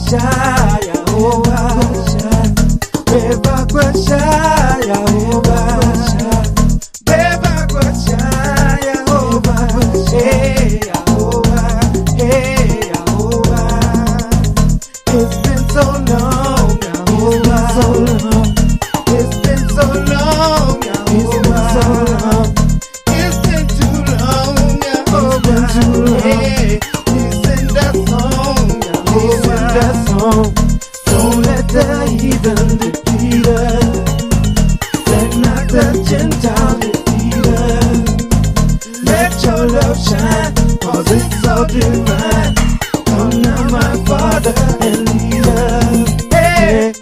Shaya, Beba Shaya, Beba Shaya, hey, hey, it's been so long now, it's been so long now, it's been too long now, hey, please send that song now, please send that song. Don't let the heathen defeat us, let not the Gentile defeat us. Let your love shine, 'cause it's so divine. Come now, my Father, and lead us. Hey,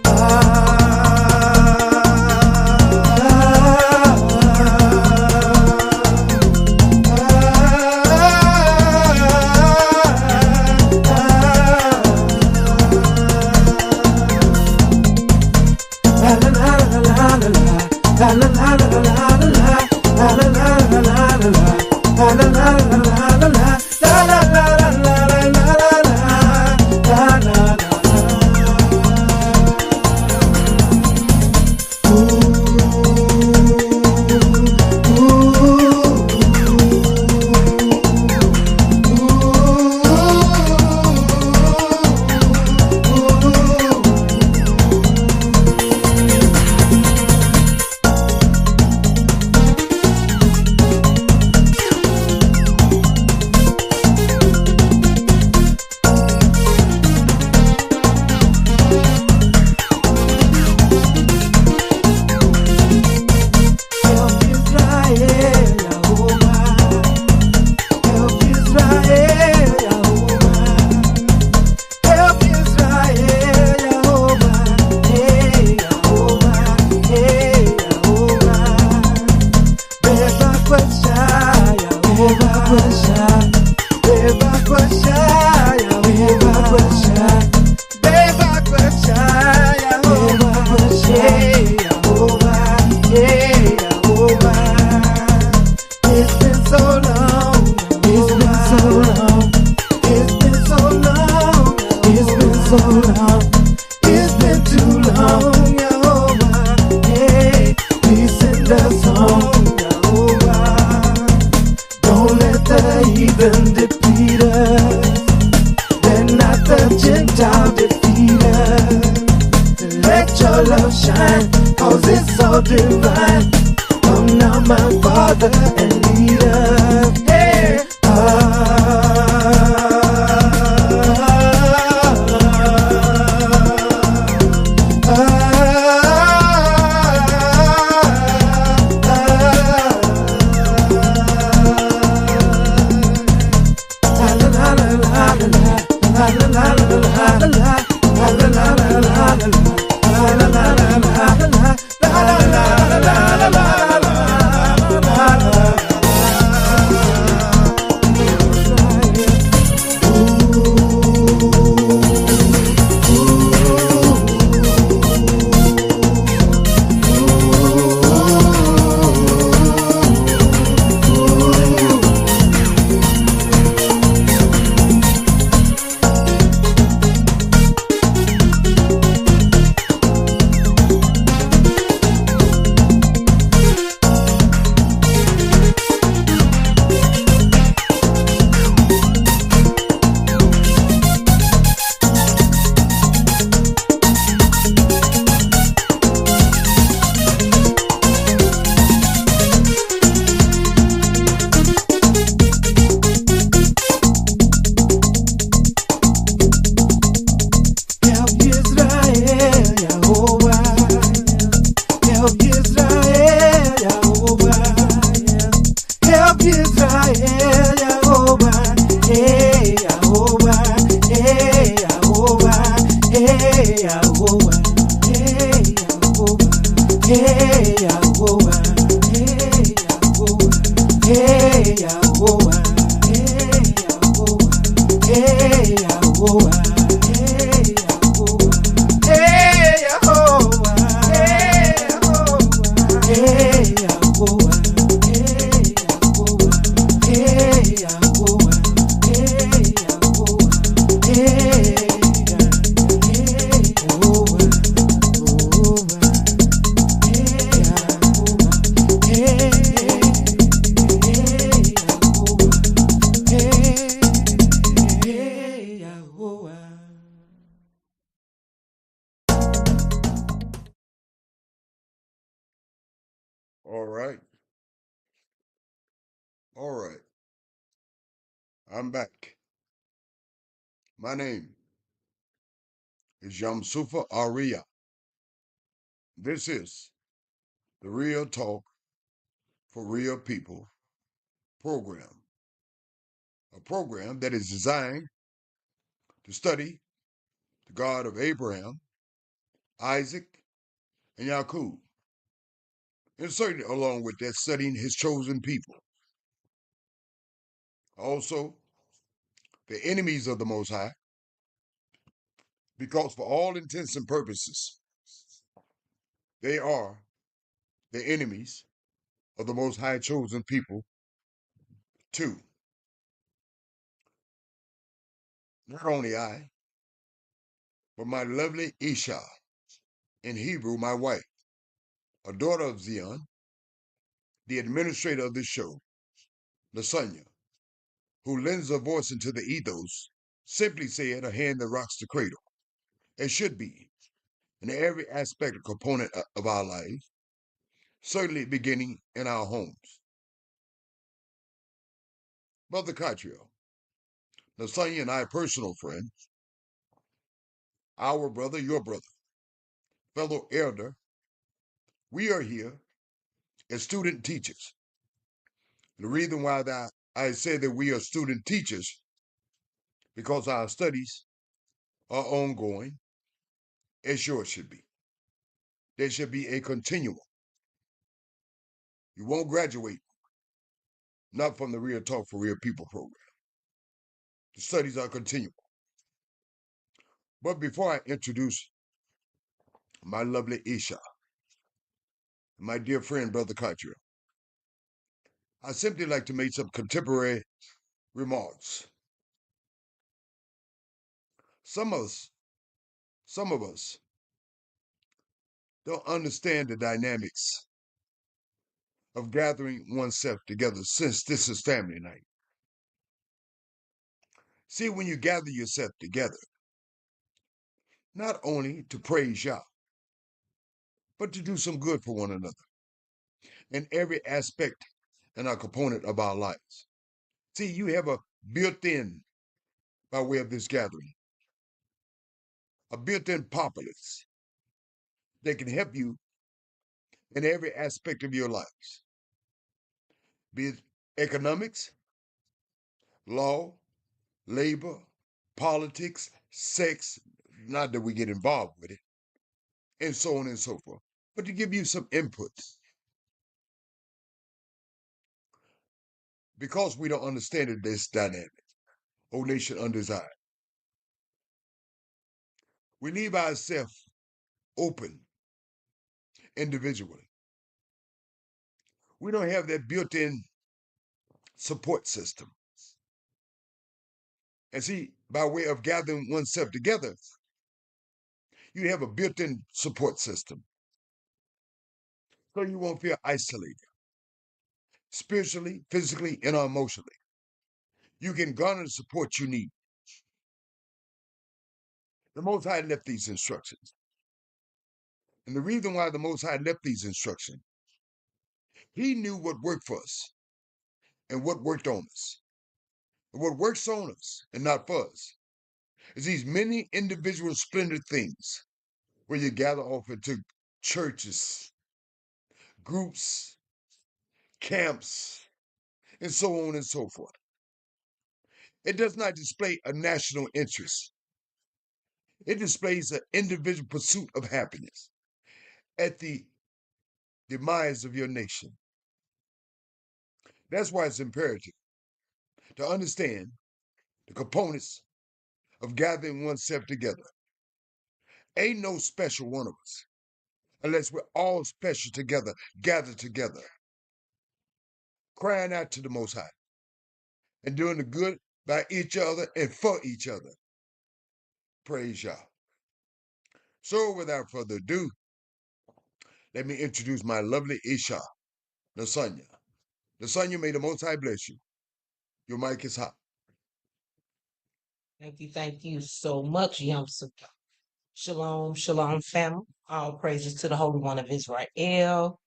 it's been too long, Jehovah. Hey, please send us home, Jehovah. Don't let the heathen defeat us, let not the Gentile defeat us. Let your love shine, 'cause it's so divine. Come now, my Father, and lead us. Hey, la la la la la la la la la la la la la la. All right, I'm back. My name is Yamsufa Aria. This is the Real Talk for Real People program, a program that is designed to study the God of Abraham, Isaac, and Yaqub, and certainly along with that, studying his chosen people. Also, the enemies of the Most High, because for all intents and purposes, they are the enemies of the Most High chosen people too. Not only I, but my lovely Isha, in Hebrew, my wife, a daughter of Zion, the administrator of this show, Lasanya, who lends a voice into the ethos, simply said, a hand that rocks the cradle. It should be in every aspect or component of our life, certainly beginning in our homes. Brother Cottrell, Lasanya and I are personal friends, our brother, your brother, fellow elder. We are here as student teachers. The reason why that I say that we are student teachers, because our studies are ongoing, as yours should be. There should be a continuum. You won't graduate, not from the Real Talk for Real People program. The studies are continual. But before I introduce my lovely Isha, my dear friend, Brother Cottrell, I simply like to make some contemporary remarks. Some of us, some of us don't understand the dynamics of gathering oneself together since this is family night. See, when you gather yourself together, not only to praise Yah, but to do some good for one another in every aspect and a component of our lives. See, you have a built in, by way of this gathering, a built in populace that can help you in every aspect of your lives, be it economics, law, labor, politics, sex, not that we get involved with it, and so on and so forth, but to give you some inputs. Because we don't understand it, this dynamic, O nation undesired, we leave ourselves open individually. We don't have that built in support system. And see, by way of gathering oneself together, you have a built in support system. So you won't feel isolated spiritually, physically, and emotionally. You can garner the support you need. The Most High left these instructions. And the reason why the Most High left these instructions, He knew what worked for us and what worked on us. And what works on us and not for us is these many individual splendid things where you gather off into churches, groups, camps, and so on and so forth. It does not display a national interest. It displays an individual pursuit of happiness at the demise of your nation. That's why it's imperative to understand the components of gathering oneself together. Ain't no special one of us unless we're all special together, gathered together, crying out to the Most High and doing the good by each other and for each other. Praise Yah. So, without further ado, let me introduce my lovely Isha, Nasanya. Nasanya, may the Most High bless you. Your mic is hot. Thank you so much, Yamsa. Shalom, shalom, family. All praises to the Holy One of Israel.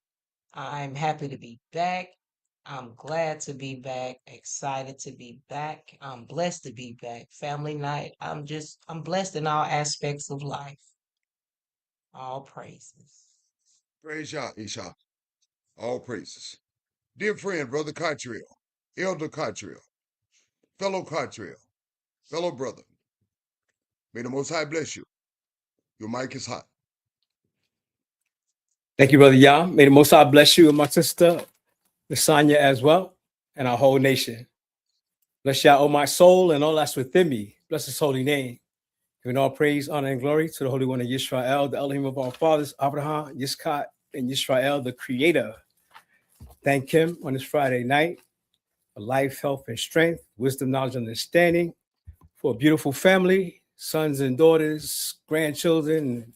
I'm happy to be back. I'm glad to be back, excited to be back. I'm blessed to be back. Family night. I'm blessed in all aspects of life. All praises. Praise Yah, Isha. All praises. Dear friend, Brother Cottrell, Elder Cottrell, fellow Cottrell, fellow brother, may the Most High bless you. Your mic is hot. Thank you, Brother Yah. May the Most High bless you and my sister, Lasanya, as well, and our whole nation. Bless Yah, oh my soul, and all that's within me. Bless his holy name. Giving all praise, honor, and glory to the Holy One of Yisrael, the Elohim of our fathers, Abraham, Yitzchak, and Yisrael, the Creator. Thank him on this Friday night for life, health, and strength, wisdom, knowledge, and understanding, for a beautiful family, sons and daughters, grandchildren,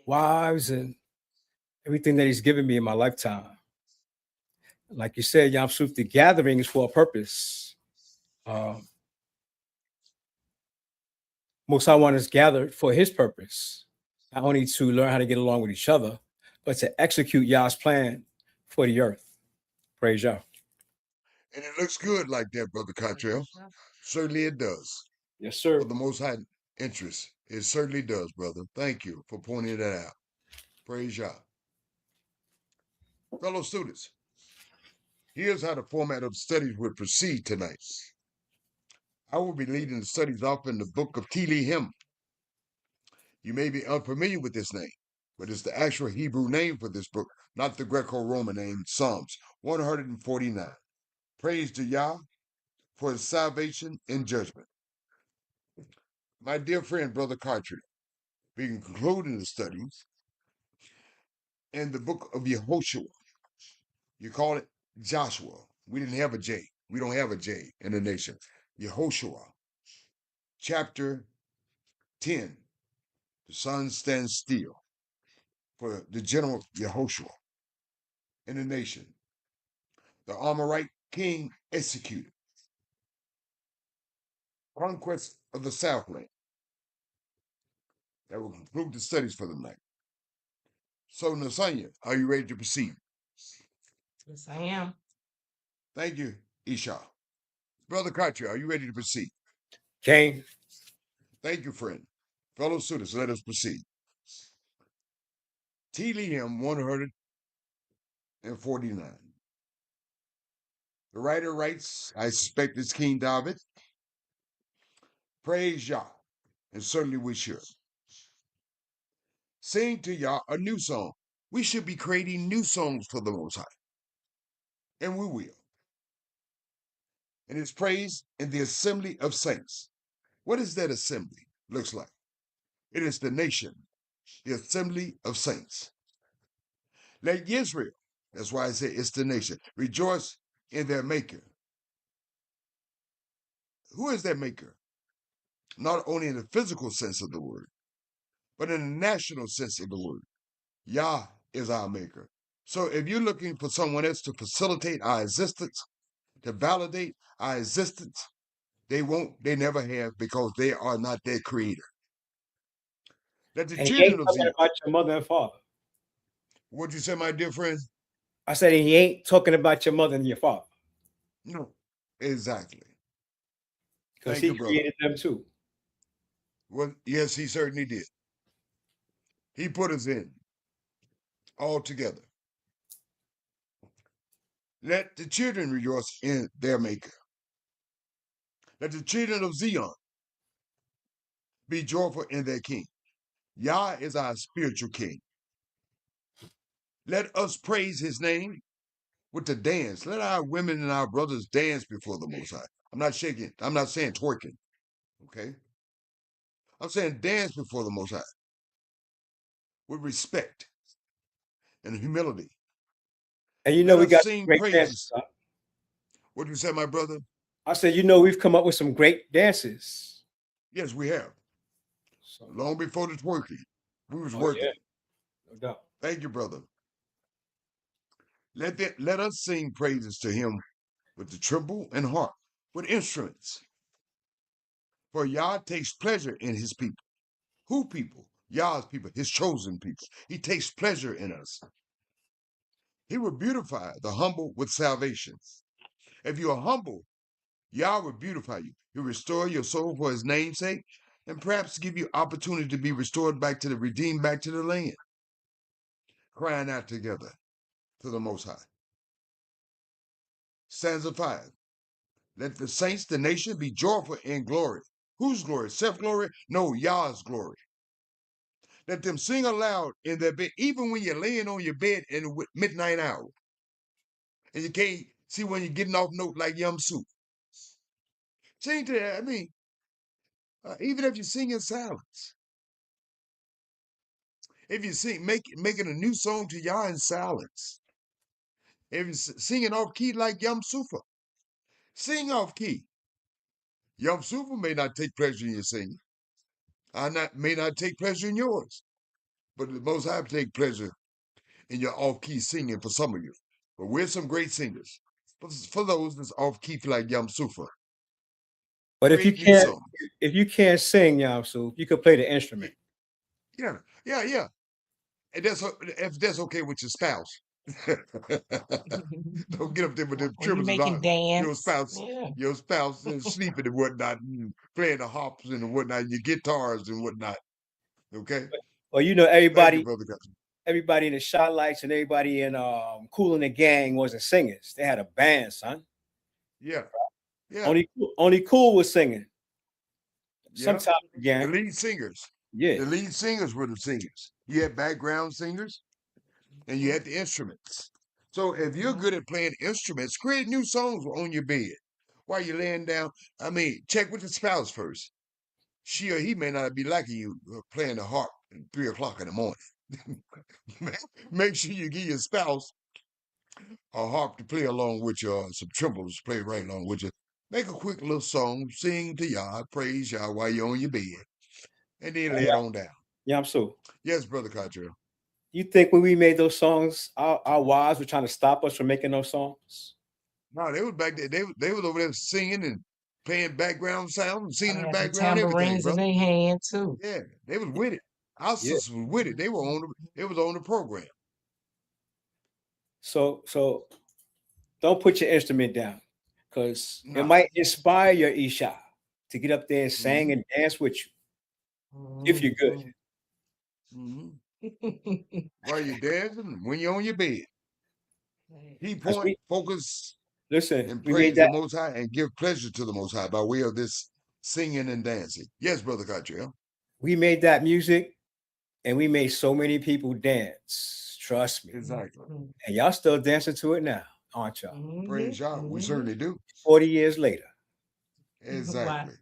wives, and everything that he's given me in my lifetime. Like you said, Yom Suf, the gathering is for a purpose. Most High One is gathered for his purpose, not only to learn how to get along with each other, but to execute Yah's plan for the earth. Praise Yah. And it looks good like that, Brother Cottrell. Certainly it does. Yes, sir. For the Most High interest. It certainly does, brother. Thank you for pointing that out. Praise Yah. Fellow students, here's how the format of studies will proceed tonight. I will be leading the studies off in the book of Tehillim. You may be unfamiliar with this name, but it's the actual Hebrew name for this book, not the Greco-Roman name, Psalms 149. Praise to Yah for his salvation and judgment. My dear friend, Brother Cartridge, we can conclude the studies in the book of Yehoshua. You call it Joshua. We didn't have a J. We don't have a J in the nation. Yehoshua, chapter 10. The sun stands still for the general Yehoshua in the nation. The Amorite king executed. Conquest of the Southland. That will conclude the studies for the night. So, Nasanya, are you ready to proceed? Yes, I am. Thank you, Isha. Brother Cartier, are you ready to proceed? Cain. Thank you, friend. Fellow students, let us proceed. Tehillim 149. The writer writes, I suspect it's King David. Praise Yah, and certainly we should. Sing to Yah a new song. We should be creating new songs for the Most High. And we will. And it's praise in the assembly of saints. What is that assembly? Looks like. It is the nation, the assembly of saints. Let Israel, that's why I say it's the nation, rejoice in their maker. Who is their maker? Not only in the physical sense of the word, but in the national sense of the word. Yah is our maker. So if you're looking for someone else to facilitate our existence, to validate our existence, they never have, because they are not their creator. Let the And he children ain't of talking Zion. about your mother and father. What'd you say, my dear friend? I said he ain't talking about your mother and your father. No, exactly. Because Thank he you, brother. created them too. Well, yes, he certainly did. He put us in all together. Let the children rejoice in their maker. Let the children of Zion be joyful in their king. Yah is our spiritual king. Let us praise his name with the dance. Let our women and our brothers dance before the Most High. I'm not shaking. I'm not saying twerking. Okay? I'm saying dance before the Most High with respect and humility. And you know Let we us got sing great praises. dances. Huh? What do you say, my brother? I said, you know, we've come up with some great dances. Yes, we have. So, Long before the twerking, we was working. Yeah. No doubt. Thank you, brother. Let us sing praises to him with the timbrel and harp, with instruments. For Yah takes pleasure in his people. Who people? Yah's people, his chosen people. He takes pleasure in us. He will beautify the humble with salvation. If you are humble, Yah will beautify you. He'll restore your soul for his name's sake, and perhaps give you opportunity to be restored back to the redeemed back to the land. Crying out together to the Most High. Stanza 5. Let the saints, the nation, be joyful in glory. Whose glory? Self-glory? No, Yah's glory. Let them sing aloud in their bed, even when you're laying on your bed in the midnight hour. And you can't see when you're getting off note like Yum Soup. Sing to that. I mean, even if you sing in silence. If you sing, making a new song to Yah in silence. If you're singing off key like Yum Sufa, sing off key. Yum Sufa may not take pleasure in your singing. May not take pleasure in yours. But the Most High take pleasure in your off-key singing for some of you. But we're some great singers. But for those that's off-key like Yum Sufa. But if you Create new can't, songs. if you can't sing, Yamsu, you could play the instrument. Yeah. And if that's okay with your spouse. Don't get up there with them When you triples and making all. dance. Your Yeah. spouse is sleeping and whatnot, and playing the harps and whatnot, and your guitars and whatnot. Okay? Well, you know, Thank you, everybody Brother Country. everybody in the Shot Lights and everybody in Kool and the Gang wasn't singers. They had a band, son. Yeah. Only Kool was singing. Yeah. Sometimes The again. lead singers. Yeah. The lead singers were the singers. You had background singers, and you had the instruments. So if you're good at playing instruments, create new songs on your bed while you're laying down. I mean, check with the spouse first. She or he may not be liking you playing the harp at 3 o'clock in the morning. Make sure you give your spouse a harp to play along with you, or some trembles to play right along with you. Make a quick little song, sing to Yah, praise Yah while you're on your bed, and then lay it on down. Yamsu. Yes, Brother Cottrell. You think when we made those songs, our wives were trying to stop us from making those songs? No, they was back there. They was over there singing and playing background sound and singing in the Had the background, everything, tambourines in brother. their hand too. Yeah, they was with it. Our Yeah. sisters was with it. They were on the. It was on the program. So don't put your instrument down, because No. it might inspire your Isha to get up there and sing and dance with you if you're good. Mm-hmm. While you're dancing, when you're on your bed, key point, focus, Listen, and we praise made the that. Most High and give pleasure to the Most High by way of this singing and dancing. Yes, Brother Cottrell. We made that music, and we made so many people dance. Trust me. Exactly. And y'all still dancing to it now, aren't y'all? Praise Yah. We certainly do. 40 years later. Exactly.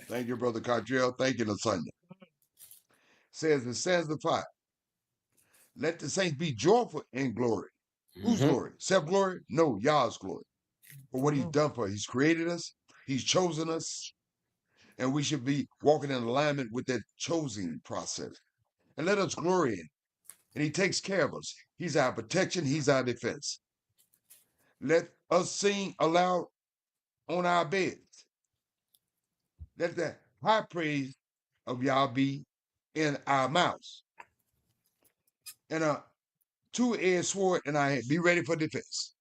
Thank you, Brother Cottrell. Thank you, Lasagna. Says in stanza 5, let the saints be joyful in glory. Whose glory? Self-glory? No, Yah's glory. For what he's done for us. He's created us. He's chosen us. And we should be walking in alignment with that choosing process. And let us glory in. And he takes care of us. He's our protection. He's our defense. Let us sing aloud on our beds. Let the high praise of Yah be in our mouths. And a two-edged sword in our hand. Be ready for defense.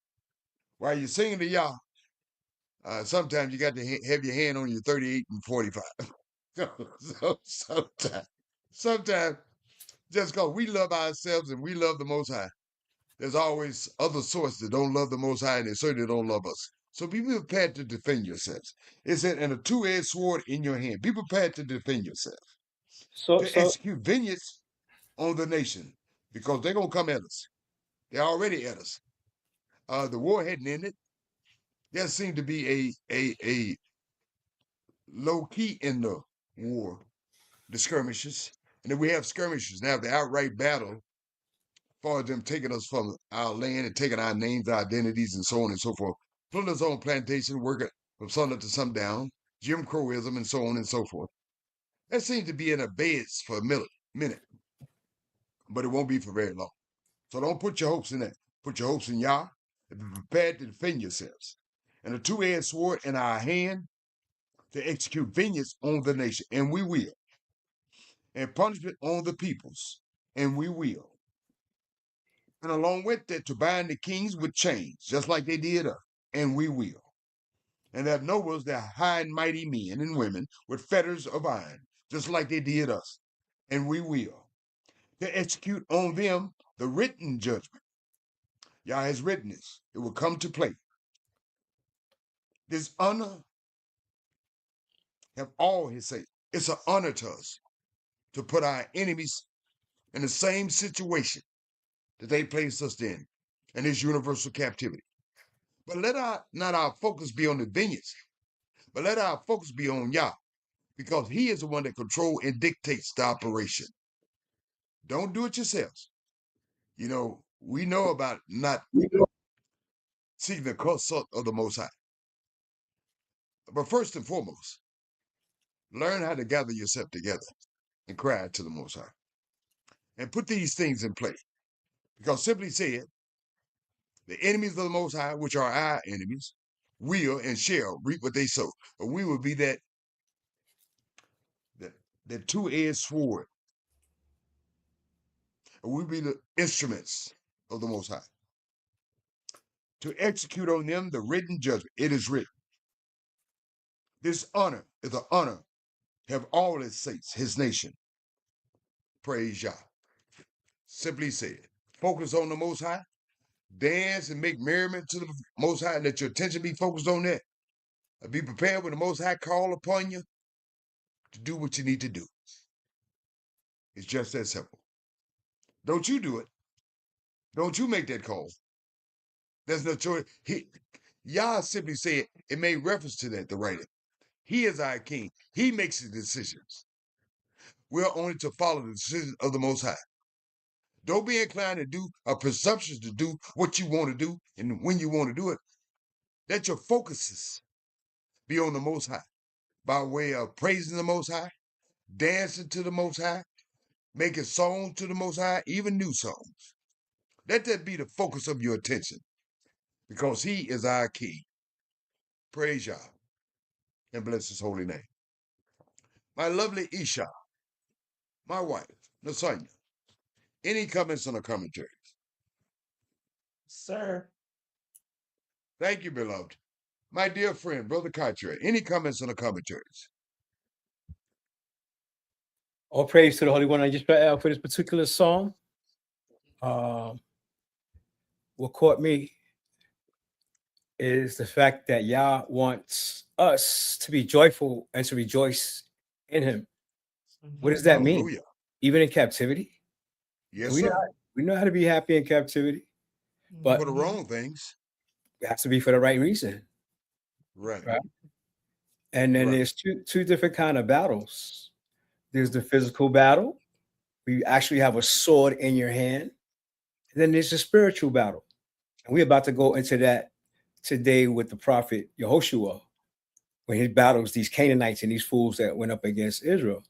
While you're singing to Yah, sometimes you got to have your hand on your 38 and 45. Sometimes, just because we love ourselves and we love the Most High, there's always other sources that don't love the Most High, and they certainly don't love us. So be prepared to defend yourselves. It said, and a two-edged sword in your hand. Be prepared to defend yourself. To execute vengeance on the nation, because they're going to come at us. They're already at us. The war hadn't ended. There seemed to be a low key in the war, the skirmishes. And then we have skirmishes. Now the outright battle, as far as them taking us from our land and taking our names, our identities, and so on and so forth. Putting us on plantation, working from sun to sundown, Jim Crowism, and so on and so forth. That seems to be in abeyance for a minute. But it won't be for very long. So don't put your hopes in that. Put your hopes in Yah and be prepared to defend yourselves. And a two-edged sword in our hand to execute vengeance on the nation, and we will. And punishment on the peoples, and we will. And along with that, to bind the kings with chains, just like they did us, and we will. And that nobles, their high and mighty men and women with fetters of iron, just like they did us, and we will. To execute on them the written judgment. Yah has written this. It will come to play. This honor have all his say. It's an honor to us to put our enemies in the same situation that they placed us in this universal captivity. But let not our focus be on the vineyards, but let our focus be on Yah, because he is the one that controls and dictates the operation. Don't do it yourselves. You know, we know about not seeking the consult of the Most High. But first and foremost, learn how to gather yourself together and cry to the Most High. And put these things in play. Because simply said, the enemies of the Most High, which are our enemies, will and shall reap what they sow. But we will be that two-edged sword. And we'll be the instruments of the Most High. To execute on them the written judgment. It is written. This honor is an honor. Have all its saints, his nation. Praise Yah. Simply said, focus on the Most High. Dance and make merriment to the Most High. Let your attention be focused on that. Be prepared when the Most High call upon you to do what you need to do. It's just that simple. Don't you do it. Don't you make that call. There's no choice. Yah simply said, it made reference to that, the writer. He is our king. He makes the decisions. We're only to follow the decisions of the Most High. Don't be inclined to do or presumptuous to do what you want to do and when you want to do it. Let your focuses be on the Most High by way of praising the Most High, dancing to the Most High, making songs to the Most High, even new songs. Let that be the focus of your attention, because he is our king. Praise Yah and bless his holy name. My lovely Isha, my wife, Nasanya, any comments on the commentaries? Sir. Thank you, beloved. My dear friend, Brother Katra, any comments on the commentaries? All praise to the Holy One. I just read out for this particular psalm. What caught me is the fact that Yah wants us to be joyful and to rejoice in him. What does that mean? Hallelujah. Even in captivity? Yes, we sir. know how to be happy in captivity, but For the wrong things. it has to be for the right reason. Right. And then there's two different kind of battles. There's the physical battle, where you actually have a sword in your hand. And then there's the spiritual battle. And we're about to go into that today with the prophet Yehoshua, when he battles these Canaanites and these fools that went up against Israel.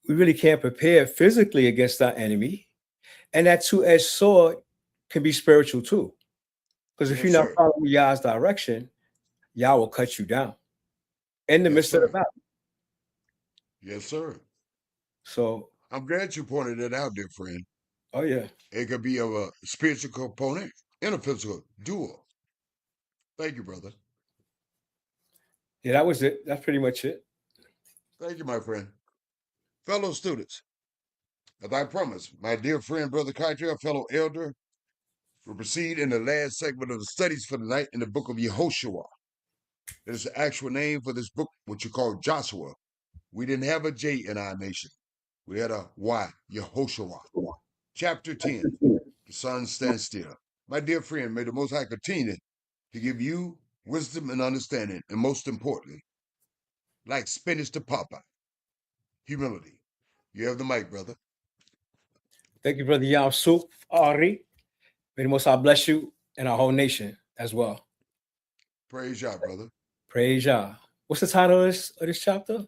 We really can't prepare physically against our enemy. And that two-edged sword can be spiritual too. Because if you're not following Yah's direction, Yah will cut you down in the midst of the battle. Yes, sir. So I'm glad you pointed that out, dear friend. Oh, yeah. It could be of a spiritual component and a physical dual. Thank you, brother. Yeah, that was it. That's pretty much it. Thank you, my friend. Fellow students, as I promised, my dear friend, Brother Katra, fellow elder, will proceed in the last segment of the studies for the night in the book of Yehoshua. That is the actual name for this book, what you call Joshua. We didn't have a J in our nation. We had a Y, Yehoshua. Chapter 10, the sun stands still. My dear friend, may the Most High continue to give you wisdom and understanding, and most importantly, like spinach to Popeye, humility. You have the mic, brother. Thank you, Brother Yamsuf Ari. May the Most High bless you and our whole nation as well. Praise Yah, brother. Praise Yah. What's the title of this chapter?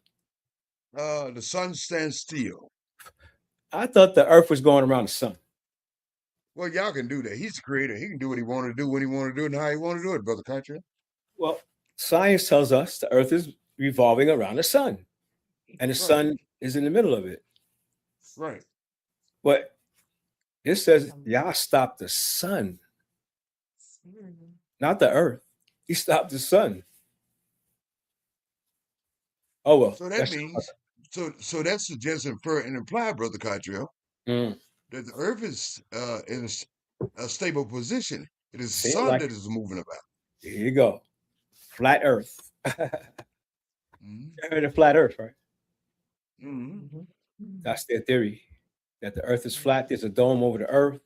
The sun stands still. I thought the earth was going around the sun. Well, y'all can do that. He's the creator. He can do what he want to do, when he want to do it, and how he want to do it, Brother Country. Well, science tells us the earth is revolving around the sun, and the sun is in the middle of it. Right. But It says Yah stopped the sun, not the earth. He stopped the sun. Oh well. So that means, so that suggests, infer, and imply, Brother Cottrell, Mm, that the earth is in a stable position. It is the seem sun like that is moving about. here you go. Flat earth. Mhm. You heard of flat earth, right? Mhm. That's their theory. That the earth is flat, there's a dome over the earth,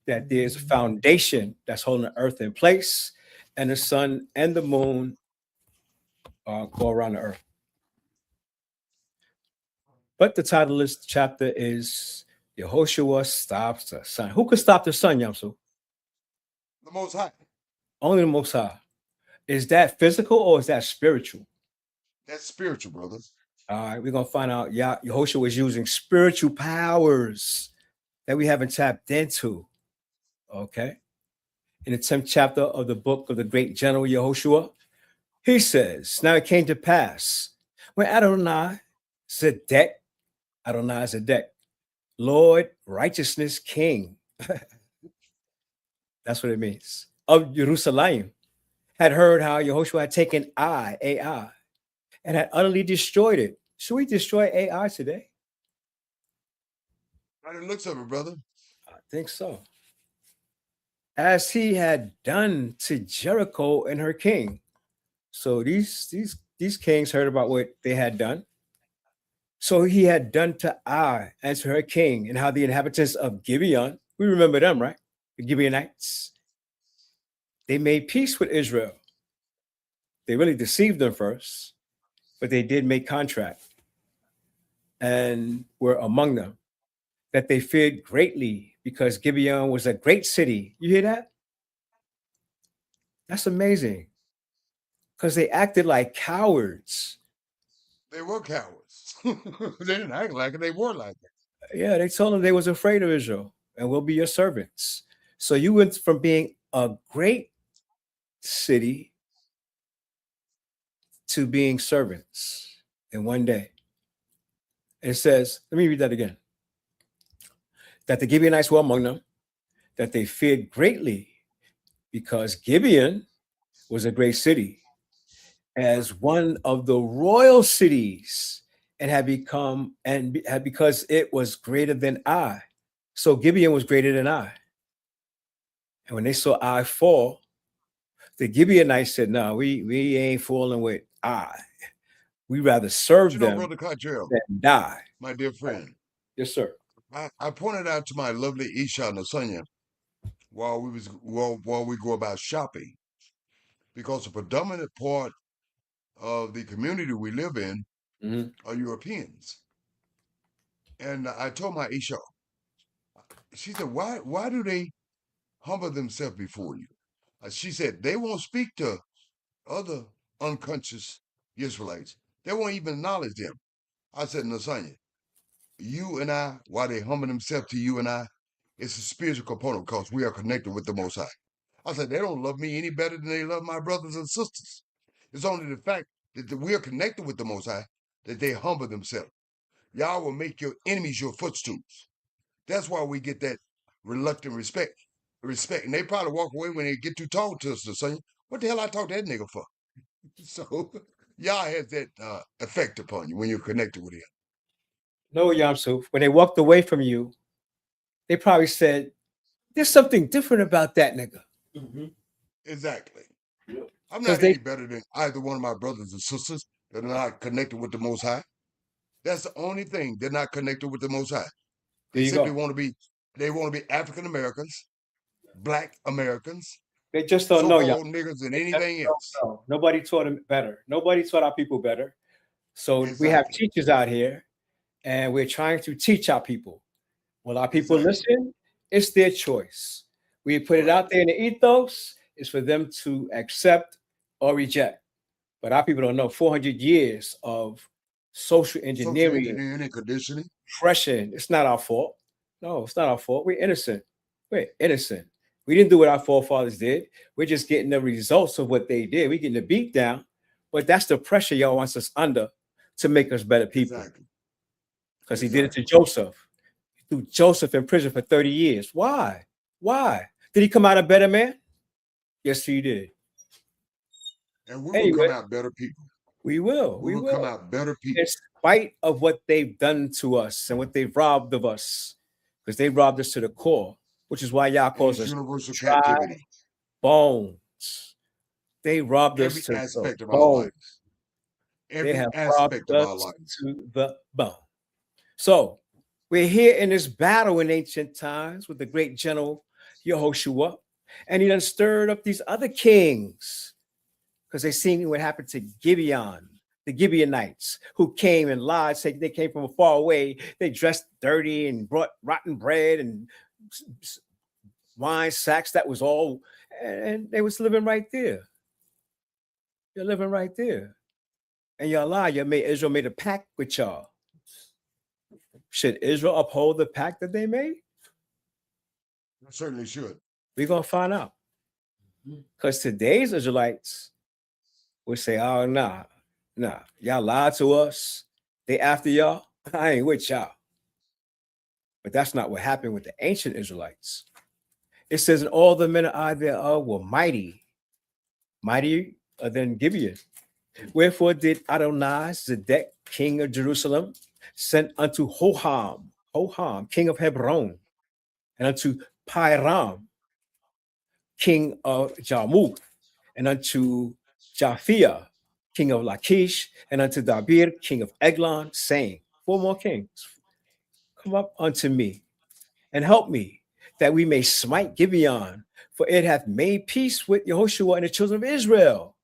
that there's a foundation that's holding the earth in place, and the sun and the moon go around the earth. But the title of this chapter is Yehoshua stops the sun. Who could stop the sun, Yamsu? The Most High. Only the Most High. Is that physical or is that spiritual? That's spiritual, brother. All right, we're going to find out Yehoshua is using spiritual powers that we haven't tapped into. Okay. In the 10th chapter of the book of the great general Yehoshua, he says, now it came to pass when Adonai Zedek, Lord, righteousness king, that's what it means, of Jerusalem, had heard how Yehoshua had taken AI, and had utterly destroyed it. Should we destroy AI today? By the looks of it, brother. I think so. As he had done to Jericho and her king. So these kings heard about what they had done. So he had done to Ai and to her king, and how the inhabitants of Gibeon, we remember them, right? The Gibeonites. They made peace with Israel. They really deceived them first, but they did make contract and were among them, that they feared greatly because Gibeon was a great city. You hear that? That's amazing. Because they acted like cowards. They were cowards. They didn't act like it. They were like it. Yeah, they told them they was afraid of Israel and we'll be your servants. So you went from being a great city to being servants in one day. It says, let me read that again. That the Gibeonites were among them, that they feared greatly because Gibeon was a great city, as one of the royal cities, and had become, and had, because it was greater than Ai. So Gibeon was greater than Ai. And when they saw Ai fall, the Gibeonites said, no, we ain't falling with Ai. We rather serve them Brother Cottrell, than die. my dear friend. Yes, sir. I pointed out to my lovely Isha Nasanya while we go about shopping, because the predominant part of the community we live in are Europeans. And I told my Isha, she said, why do they humble themselves before you? She said, they won't speak to other unconscious Israelites. They won't even acknowledge them. I said, Nasanya, you and I, why they humble themselves to you and I, it's a spiritual component because we are connected with the Most High. I said, they don't love me any better than they love my brothers and sisters. It's only the fact that we are connected with the Most High that they humble themselves. Y'all will make your enemies your footstools. That's why we get that reluctant respect. And they probably walk away when they get too talk to us to say, what the hell I talk to that nigga for? So Yah has that effect upon you when you're connected with him. No, Yamsuf, when they walked away from you, they probably said, there's something different about that nigga. Exactly. I'm not any better than either one of my brothers and sisters that are not connected with the Most High. That's the only thing. They're not connected with the Most High. They simply want to be African Americans, Black Americans. They just don't know, y'all. Niggers and anything else. Nobody taught them better. Nobody taught our people better. So we have teachers out here, and we're trying to teach our people. Will our people listen? It's their choice. We put it out there in the ethos. It's for them to accept or reject. But our people don't know 400 years of social engineering and conditioning. Oppression. It's not our fault. No, it's not our fault. We're innocent. We're innocent. We didn't do what our forefathers did. We're just getting the results of what they did. We're getting the beat down, but that's the pressure y'all wants us under to make us better people. Because he did it to Joseph. He threw Joseph in prison for 30 years. Why? Why? Did he come out a better man? Yes, he did. And we will Anyway, come out better people. we will. We will come out better people. In spite of what they've done to us and what they've robbed of us, because they robbed us to the core, which is why y'all calls us universal dry captivity. bones. They robbed us Every to aspect the of our bone. life. Every They have aspect robbed of our us life. to the bone. So we're here in this battle in ancient times with the great general Yehoshua, and he done stirred up these other kings because they seen what happened to Gibeon, the Gibeonites, who came and lied, said they came from far away. They dressed dirty and brought rotten bread and wine sacks. That was all, and they was living right there. You're living right there. And y'all lie, Israel made a pact with y'all. Should Israel uphold the pact that they made? It certainly should. We're going to find out. Because today's Israelites would say, oh, nah, y'all lied to us. They after y'all. I ain't with y'all. But that's not what happened with the ancient Israelites. It says, and all the men of Ai thereof were mightier than Gibeon. Wherefore did Adonai Zedek, king of Jerusalem, send unto Hoham, king of Hebron, and unto Piram, king of Jarmuth, and unto Japhia, king of Lachish, and unto Dabir, king of Eglon, saying, 4 more kings, come up unto me and help me, that we may smite Gibeon, for it hath made peace with Yehoshua and the children of Israel.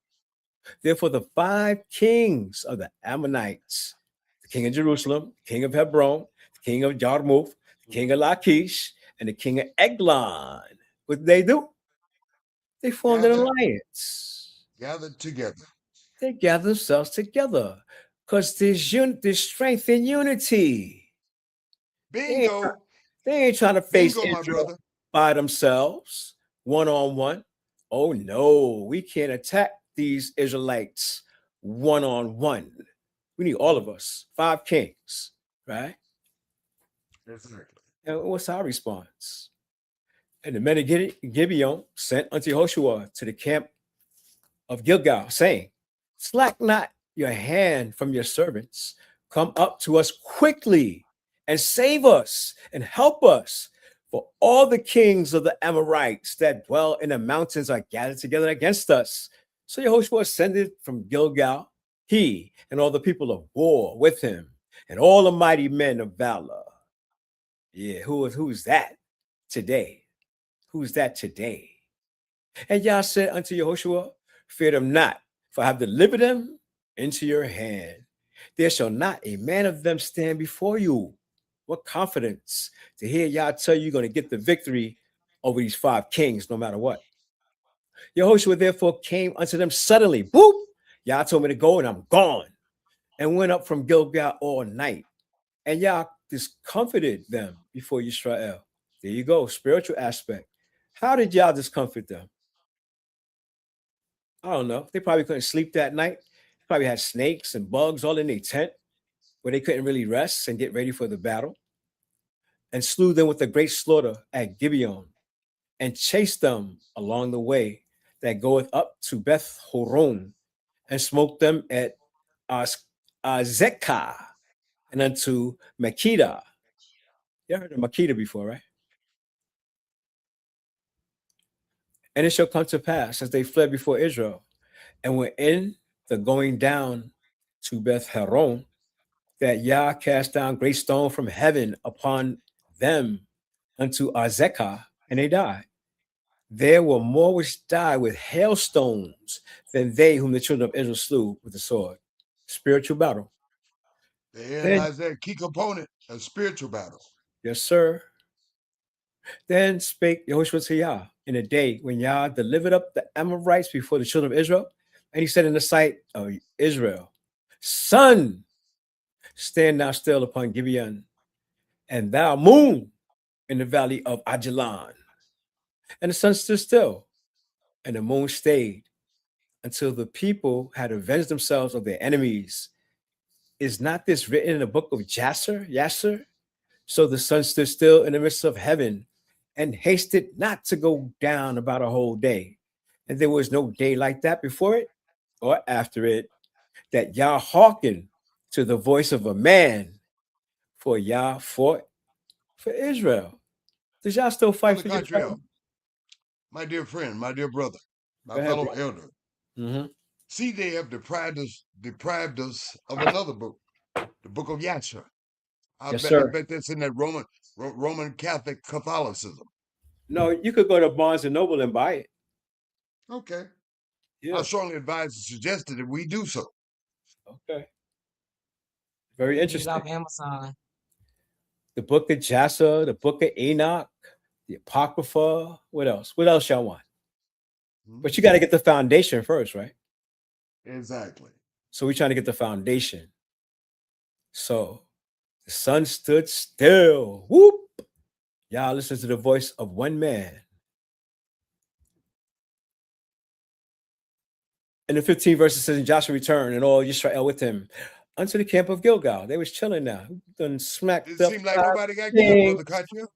Therefore, the 5 kings of the Ammonites, the king of Jerusalem, the king of Hebron, the king of Jarmuth, the king of Lachish, and the king of Eglon, what did they do? They formed an alliance. Gathered together. They gathered themselves together because there's strength in unity. Bingo. They ain't trying to face Bingo, my Israel brother. by themselves, one-on-one. Oh, no, we can't attack these Israelites one-on-one. We need all of us, 5 kings, right? Exactly. And what's our response? And the men of Gibeon sent unto Yehoshua to the camp of Gilgal, saying, slack not your hand from your servants. Come up to us quickly and save us and help us. For all the kings of the Amorites that dwell in the mountains are gathered together against us. So Yehoshua ascended from Gilgal, he and all the people of war with him, and all the mighty men of valor. Yeah, who's that today? Who's that today? And Yah said unto Yehoshua, fear them not, for I have delivered them into your hand. There shall not a man of them stand before you. What confidence to hear Yah tell you you're going to get the victory over these 5 kings, no matter what. Yehoshua therefore came unto them suddenly. Boop! Yah told me to go, and I'm gone. And went up from Gilgal all night. And Yah discomfited them before Yisrael. There you go, spiritual aspect. How did Yah discomfort them? I don't know. They probably couldn't sleep that night. They probably had snakes and bugs all in their tent where they couldn't really rest and get ready for the battle. And slew them with a great slaughter at Gibeon and chased them along the way that goeth up to Beth Horon and smote them at Azekah and unto Makkedah. You heard of Makkedah before, right? And it shall come to pass as they fled before Israel and were in the going down to Beth Horon, that Yah cast down great stone from heaven upon them unto Azekah, and they died. There were more which died with hailstones than they whom the children of Israel slew with the sword. Spiritual battle. Then Isaiah, key component, a spiritual battle. Yes, sir. Then spake Yehoshua to Yah in a day when Yah delivered up the Amorites before the children of Israel. And he said in the sight of Israel, sun, stand now still upon Gibeon, and thou moon in the valley of Ajalon. And the sun stood still, and the moon stayed until the people had avenged themselves of their enemies. Is not this written in the book of Jasher, So the sun stood still in the midst of heaven and hasted not to go down about a whole day. And there was no day like that before it or after it, that Yah hearkened to the voice of a man, for Yah fought for Israel. Does Yah still fight Brother for your Cottrell, family? my dear friend, my dear brother, my Go ahead, fellow brother. elder, Mm-hmm. see, they have deprived us of another book, the book of Yasher. I Yes, bet I sir. bet that's in that Roman Catholic Catholicism. No, you could go to Barnes and Noble and buy it. Okay. I Yeah. strongly advise and suggest that we do so. Okay. Very Get it interesting. off Amazon. The book of Jasher, the book of Enoch, the Apocrypha. What else? What else y'all want? But you got to get the foundation first, right? Exactly. So we're trying to get the foundation. So the sun stood still. Whoop. Y'all listen to the voice of one man. And the 15 verses says, and Joshua returned and all Israel with him unto the camp of Gilgal. They was chilling now. Done smacked It up. seemed like nobody got killed, Brother Cottrell.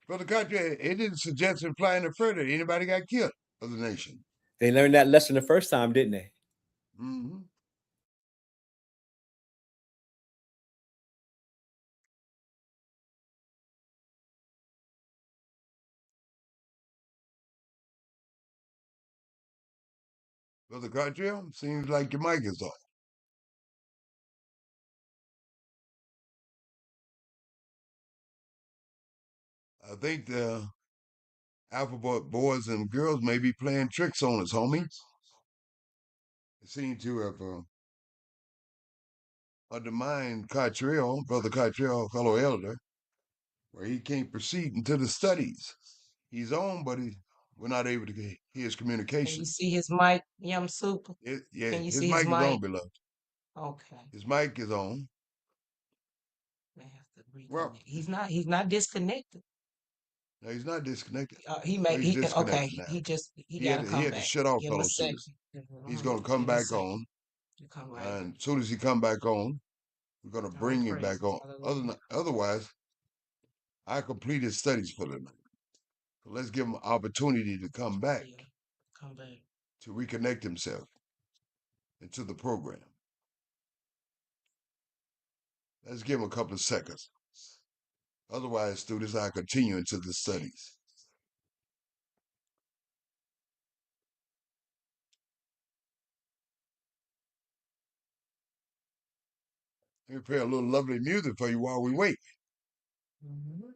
Brother Cottrell, it didn't suggest implying further anybody got killed of the nation. They learned that lesson the first time, didn't they? Mm-hmm. Brother Cottrell, seems like your mic is off. I think the alphabet boys and girls may be playing tricks on us, homie. They seem to have undermined Cottrell, Brother Cottrell, fellow elder, where he can't proceed into the studies. He's on, but we're not able to hear his Can you communication. see his mic, Yum Super? Yeah, Can you his see his mic is on, mic? beloved. Okay. His mic is on. They have to Well, reconnect. He's not disconnected. no, he's not disconnected. He No, may he's he can okay. disconnected now. He gotta He come had to back. shut off, Give him a fellow second. students. He's going to come Give him a back second. on. You come right And back. as soon as he come back on, we're going to All bring him praise. back on. Hallelujah. Otherwise, I completed studies for the night. So let's give him an opportunity to come back, Yeah. Come back. to reconnect himself into the program. Let's give him a couple of seconds. Otherwise, students, I continue into the studies. Let me play a little lovely music for you while we wait. Mm-hmm.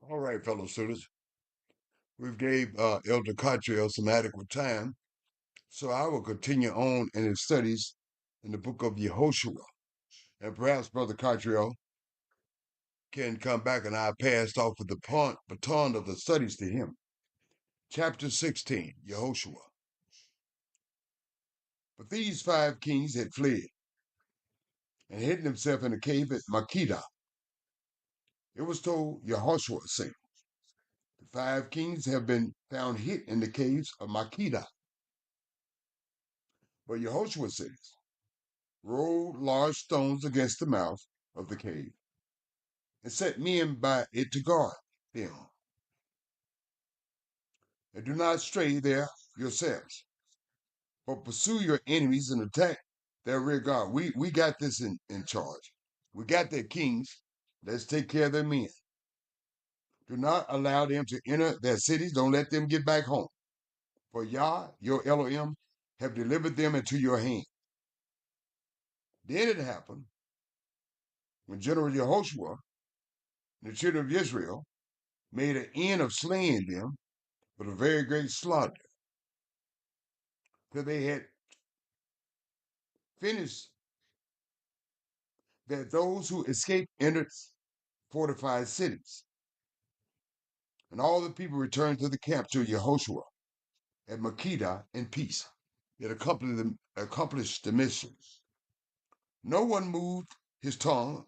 All right, fellow students. We've gave Elder Cottrell some adequate time, so I will continue on in his studies in the book of Yehoshua. And perhaps Brother Cottrell can come back and I passed off with the baton of the studies to him. Chapter 16, Yehoshua. But these 5 kings had fled and hidden themselves in a cave at Makkedah. It was told Yehoshua, saying, the 5 kings have been found hid in the caves of Makkedah. But Yehoshua says, roll large stones against the mouth of the cave and set men by it to guard them. And do not stray there yourselves, but pursue your enemies and attack their rear guard. We got this in charge. We got their kings. Let's take care of their men. Do not allow them to enter their cities. Don't let them get back home. For Yah, your Elohim, have delivered them into your hand. Then it happened when General Yehoshua The children of Israel made an end of slaying them with a very great slaughter, till they had finished, that those who escaped entered fortified cities. And all the people returned to the camp to Yehoshua at Makkedah in peace. It accomplished the mission. No one moved his tongue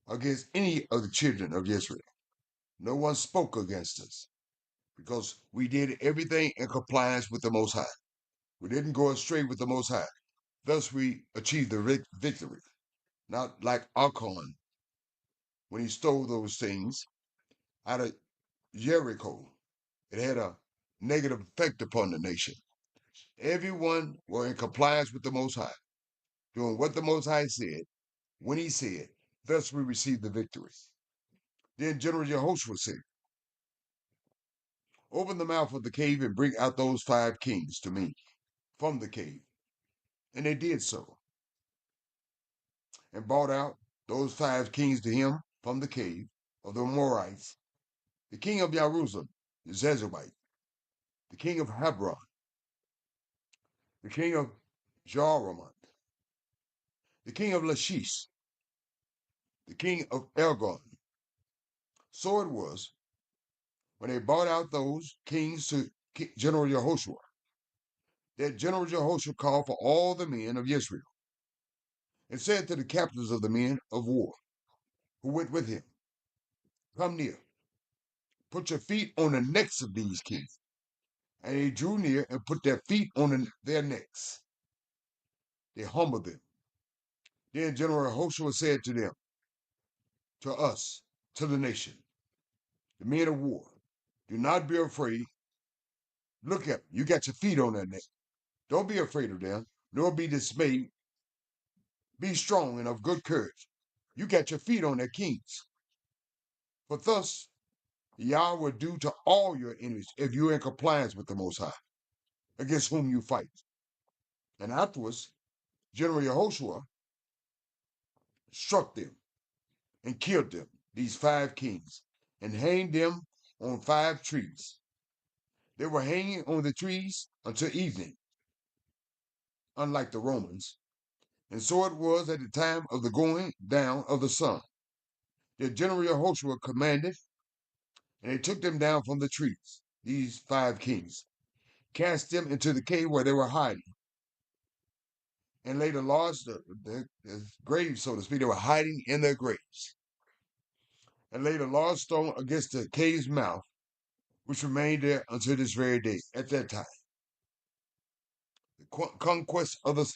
against any of the children of Israel. No one spoke against us, because we did everything in compliance with the Most High. We didn't go astray with the Most High. Thus we achieved the victory. Not like Achan, when he stole those things out of Jericho. It had a negative effect upon the nation. Everyone were in compliance with the Most High, doing what the Most High said, when he said. Thus we received the victory. Then General Yehoshua said, open the mouth of the cave and bring out those 5 kings to me from the cave. And they did so, and brought out those 5 kings to him from the cave of the Amorites, the king of Jerusalem, the Zezubite, the king of Hebron, the king of Jarmuth, the king of Lachish, the king of Elgon. So it was, when they brought out those kings to General Yehoshua, that General Yehoshua called for all the men of Israel, and said to the captains of the men of war who went with him, come near, put your feet on the necks of these kings. And they drew near and put their feet on their necks. They humbled them. Then General Yehoshua said to them, to us, to the nation, the men of war, do not be afraid. Look at them. You got your feet on their neck. Don't be afraid of them, nor be dismayed. Be strong and of good courage. You got your feet on their kings. For thus Yah will do to all your enemies if you are in compliance with the Most High, against whom you fight. And afterwards, General Yehoshua struck them and killed them, these 5 kings, and hanged them on 5 trees. They were hanging on the trees until evening, unlike the Romans. And so it was at the time of the going down of the sun, that General Yehoshua commanded, and they took them down from the trees, these 5 kings, cast them into the cave where they were hiding, and laid a large graves, so to speak. They were hiding in their graves, and laid a large stone against the cave's mouth, which remained there until this very day. At that time, the conquest of the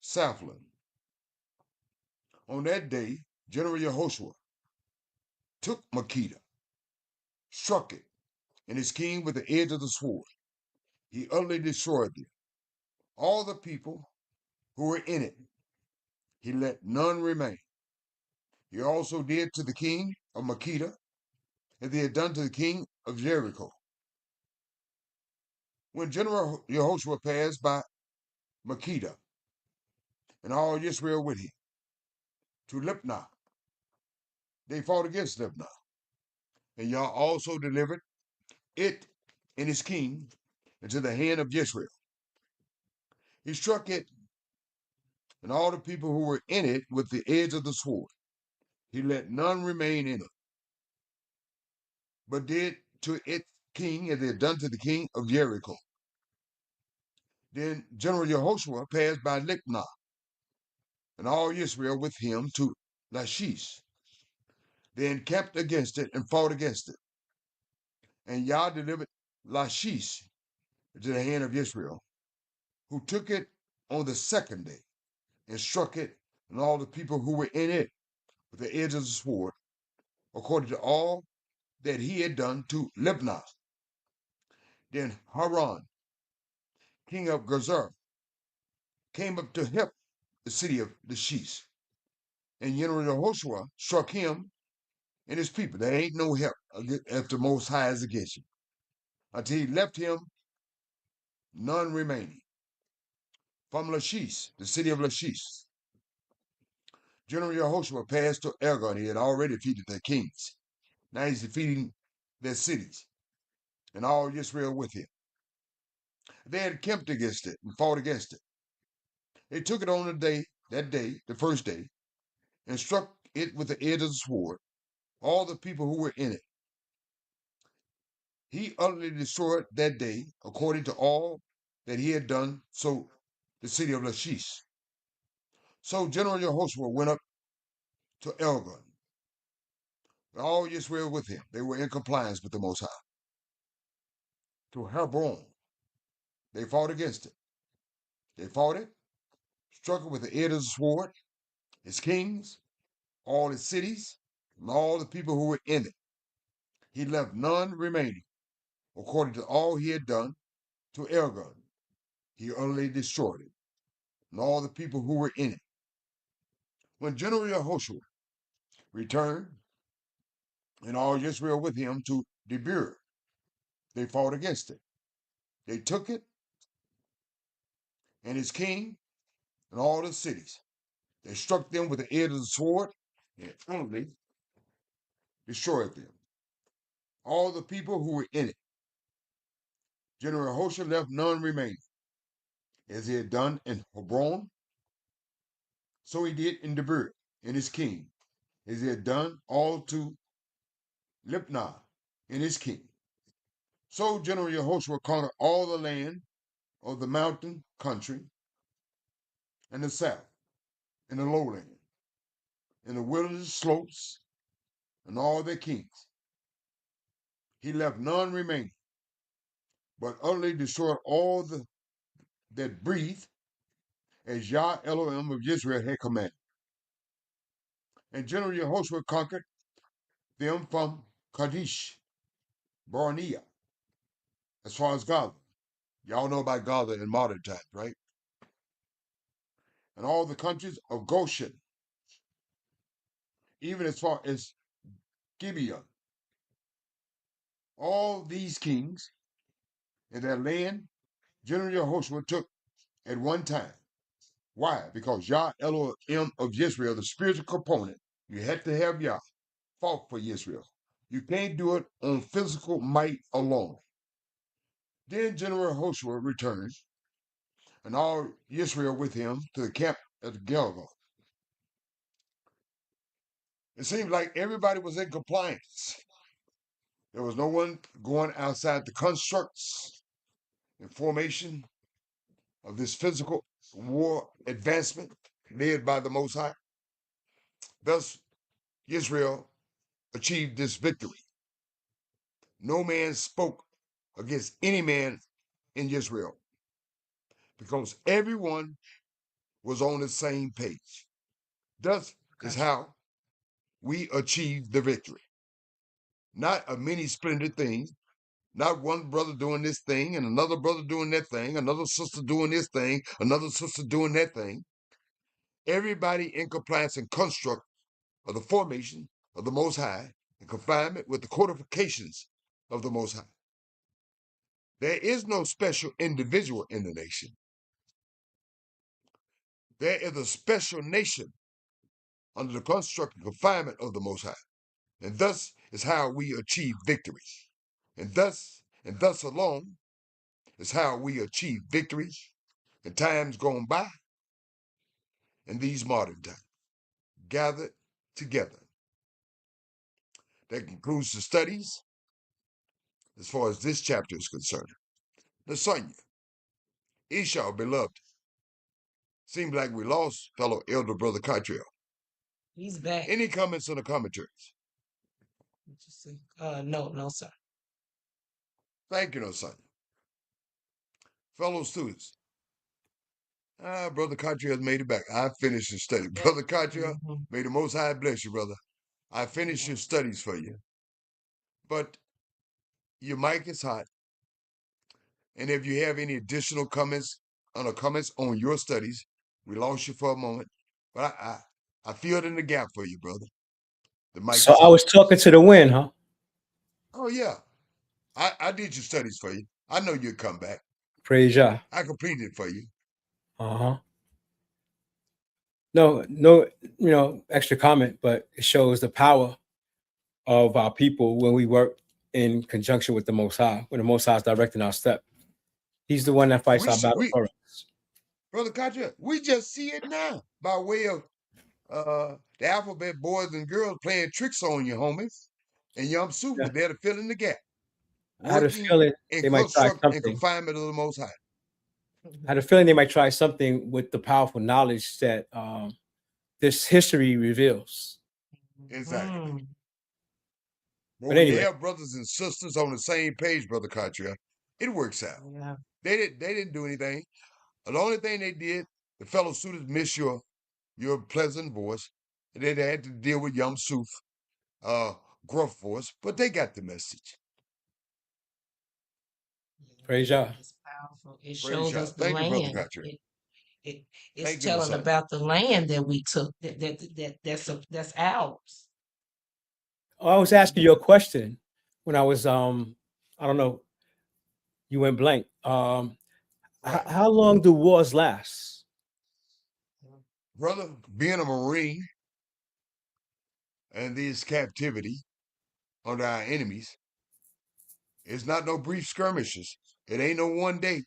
Southland. On that day, General Yehoshua took Makkedah, struck it, and his king with the edge of the sword. He utterly destroyed them. All the people who were in it, he let none remain. He also did to the king of Makkedah as he had done to the king of Jericho. When General Yehoshua passed by Makkedah, and all Israel with him, to Libnah, they fought against Libnah. And Yah also delivered it and his king into the hand of Israel. He struck it and all the people who were in it with the edge of the sword. He let none remain in it, but did to its king as they had done to the king of Jericho. Then General Yehoshua passed by Libnah, and all Israel with him to Lachish. They encamped against it and fought against it. And Yah delivered Lachish into the hand of Israel, who took it on the 2nd day, and struck it and all the people who were in it with the edge of the sword, according to all that he had done to Libnah. Then Haran, king of Gezer, came up to help the city of Lachish, and General Yehoshua struck him and his people. There ain't no help if the Most High is against you, until he left him none remaining. From Lachish, the city of Lachish, General Yehoshua passed to Elgon. He had already defeated their kings. Now he's defeating their cities and all Israel with him. They had camped against it and fought against it. They took it on the first day, and struck it with the edge of the sword, all the people who were in it. He utterly destroyed that day, according to all that he had done, so the city of Lachish. So General Jehoshua went up to Elgon, all Israel with him. They were in compliance with the Most High. To Hebron, they fought against it. They fought it, struck it with the edge of the sword, its kings, all its cities, and all the people who were in it. He left none remaining, according to all he had done to Elgon. He utterly destroyed it, and all the people who were in it. When General Yehoshua returned, and all Israel with him, to Debir, they fought against it. They took it, and its king, and all the cities. They struck them with the edge of the sword, and utterly destroyed them. All the people who were in it. General Yehoshua left none remaining. As he had done in Hebron, so he did in Debir, and his king, as he had done all to Libnah, and his king. So General Yehoshua conquered all the land of the mountain country, and the south, and the lowland, and the wilderness slopes, and all their kings. He left none remaining, but utterly destroyed all that breathed, as Yah Elohim of Israel had commanded. And General Yehoshua conquered them from Kadesh Barnea, as far as Gaza. Y'all know about Gaza in modern times, right? And all the countries of Goshen, even as far as Gibeon. All these kings and their land, General Yehoshua took at one time. Why? Because Yah Elohim of Israel, the spiritual component, you had to have Yah, fought for Israel. You can't do it on physical might alone. Then General Yehoshua returned, and all Israel with him, to the camp at Gilgal. It seemed like everybody was in compliance. There was no one going outside the constructs and formation of this physical war advancement led by the Most High. Thus, Israel achieved this victory. No man spoke against any man in Israel, because everyone was on the same page. Thus is how we achieved the victory. Not a many splendid things, not one brother doing this thing and another brother doing that thing, another sister doing this thing, another sister doing that thing. Everybody in compliance and construct of the formation of the Most High in confinement with the codifications of the Most High. There is no special individual in the nation. There is a special nation under the construct and confinement of the Most High. And thus is how we achieve victory. And thus alone is how we achieve victories in times gone by and these modern times, gathered together. That concludes the studies as far as this chapter is concerned. Lasanya, Esau, beloved. Seems like we lost fellow elder brother Cottrell. He's back. Any comments on the commentaries? No, sir. Thank you, Lasanya. Fellow students, Brother Cottrell has made it back. I finished the study. Yep. Brother Cottrell, Mm-hmm. may the Most High bless you, brother. I finished your studies for you. But your mic is hot. And if you have any additional comments on your studies, we lost you for a moment. But I filled in the gap for you, brother. The mic So is I hot. was talking to the wind, huh? Oh, yeah. I did your studies for you. I know you'd come back. Praise Yah. I completed it for you. Uh-huh. No, extra comment, but it shows the power of our people when we work in conjunction with the Most High, when the Most High is directing our step. He's the one that fights We our battle we for us. Brother Katria, we just see it now by way of the alphabet boys and girls playing tricks on you, homies. And Yum Suf Yeah. was there to fill in the gap, I had a working feeling in they might try construct and something. confinement of the Most High. I had a feeling they might try something with the powerful knowledge that this history reveals. Exactly. Mm. But But when you anyway, have brothers and sisters on the same page, Brother Katria, it works out. Yeah. They didn't do anything. The only thing they did, the fellow students miss your pleasant voice. And they had to deal with Yum Suf, gruff voice, but they got the message. praise Yah. It's powerful. It Praise shows Yah. us the Thank you, Brother land. Katria. It's Thank you, telling Nasanya. about the land that we took. That's ours. I was asking you a question when I was I don't know, you went blank. Right. How long do wars last? Brother, being a Marine and this captivity under our enemies, it's not no brief skirmishes. It ain't no 1 day.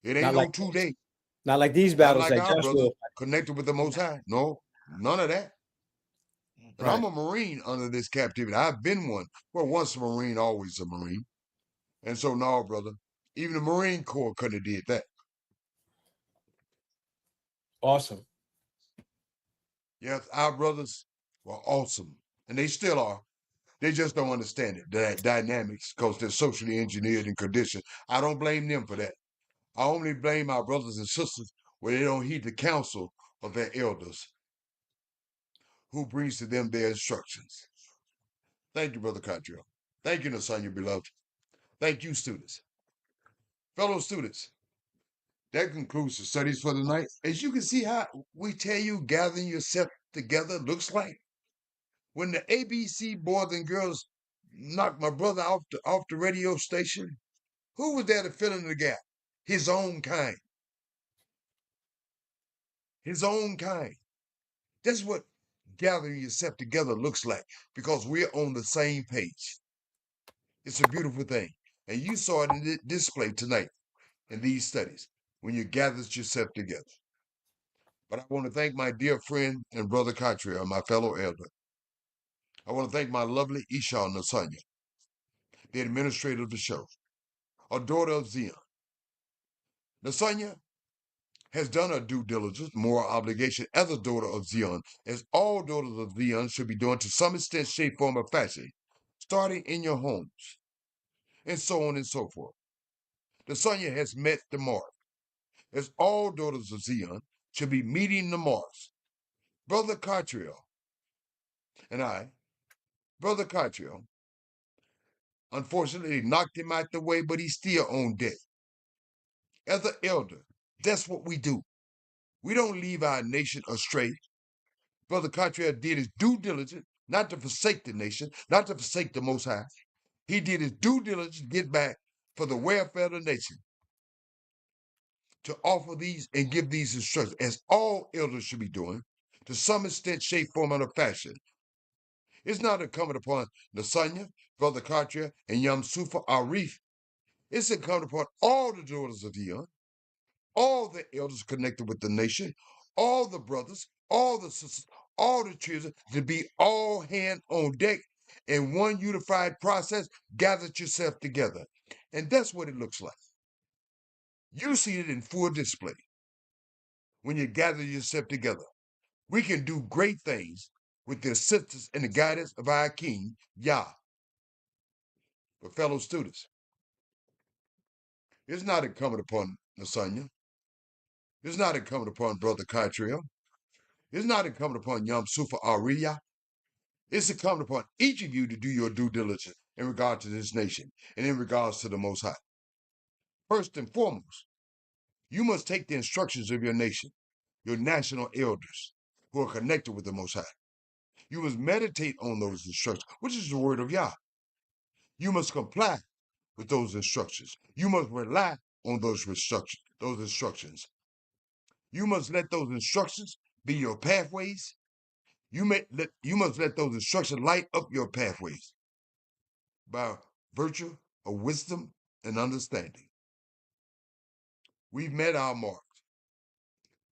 It ain't Not no like 2 day. not like these Not battles like that our Joshua. brothers connected with the Most High. No, none of that. And Right. I'm a Marine under this captivity. I've been one. Well, once a Marine, always a Marine. And so, no, brother, even the Marine Corps couldn't have did that. Awesome. Yes, our brothers were awesome. And they still are. They just don't understand it, the dynamics, because they're socially engineered and conditioned. I don't blame them for that. I only blame our brothers and sisters where they don't heed the counsel of their elders, who brings to them their instructions. Thank you, Brother Cottrell. Thank you, Nasanya, beloved. Thank you, students. Fellow students, that concludes the studies for the night. As you can see how we tell you gathering yourself together looks like. When the ABC boys and girls knocked my brother off the radio station, who was there to fill in the gap? His own kind. His own kind. That's what gathering yourself together looks like, because we're on the same page. It's a beautiful thing. And you saw it in the display tonight in these studies when you gathered yourself together. But I want to thank my dear friend and brother Cottrell, my fellow elder. I want to thank my lovely Isha Nasanya, the administrator of the show, a daughter of Zion. Nasanya has done her due diligence, moral obligation as a daughter of Zion, as all daughters of Zion should be doing to some extent, shape, form, or fashion, starting in your homes, and so on and so forth. Nasanya has met the mark, as all daughters of Zion should be meeting the marks. Brother Cottrell and I, Brother Cottrell, unfortunately knocked him out the way, but he's still on deck. As an elder, that's what we do. We don't leave our nation astray. Brother Cottrell did his due diligence, not to forsake the nation, not to forsake the Most High. He did his due diligence to get back for the welfare of the nation, to offer these and give these instructions, as all elders should be doing, to some extent, shape, form, or fashion. It's not incumbent upon Nasanya, Brother Cottrell, and Yam Sufa Arif. It's incumbent upon all the daughters of Zion, all the elders connected with the nation, all the brothers, all the sisters, all the children, to be all hand on deck in one unified process. Gather yourself together. And that's what it looks like. You see it in full display when you gather yourself together. We can do great things with the assistance and the guidance of our King, Yah. But fellow students, it's not incumbent upon Nasanya. It's not incumbent upon Brother Cottrell. It's not incumbent upon Yam Sufa Ariya. It's incumbent upon each of you to do your due diligence in regard to this nation and in regards to the Most High. First and foremost, you must take the instructions of your nation, your national elders who are connected with the Most High. You must meditate on those instructions, which is the word of Yah. You must comply with those instructions. You must rely on those instructions. You must let those instructions be your pathways, You must let those instructions light up your pathways by virtue of wisdom and understanding. We've met our mark,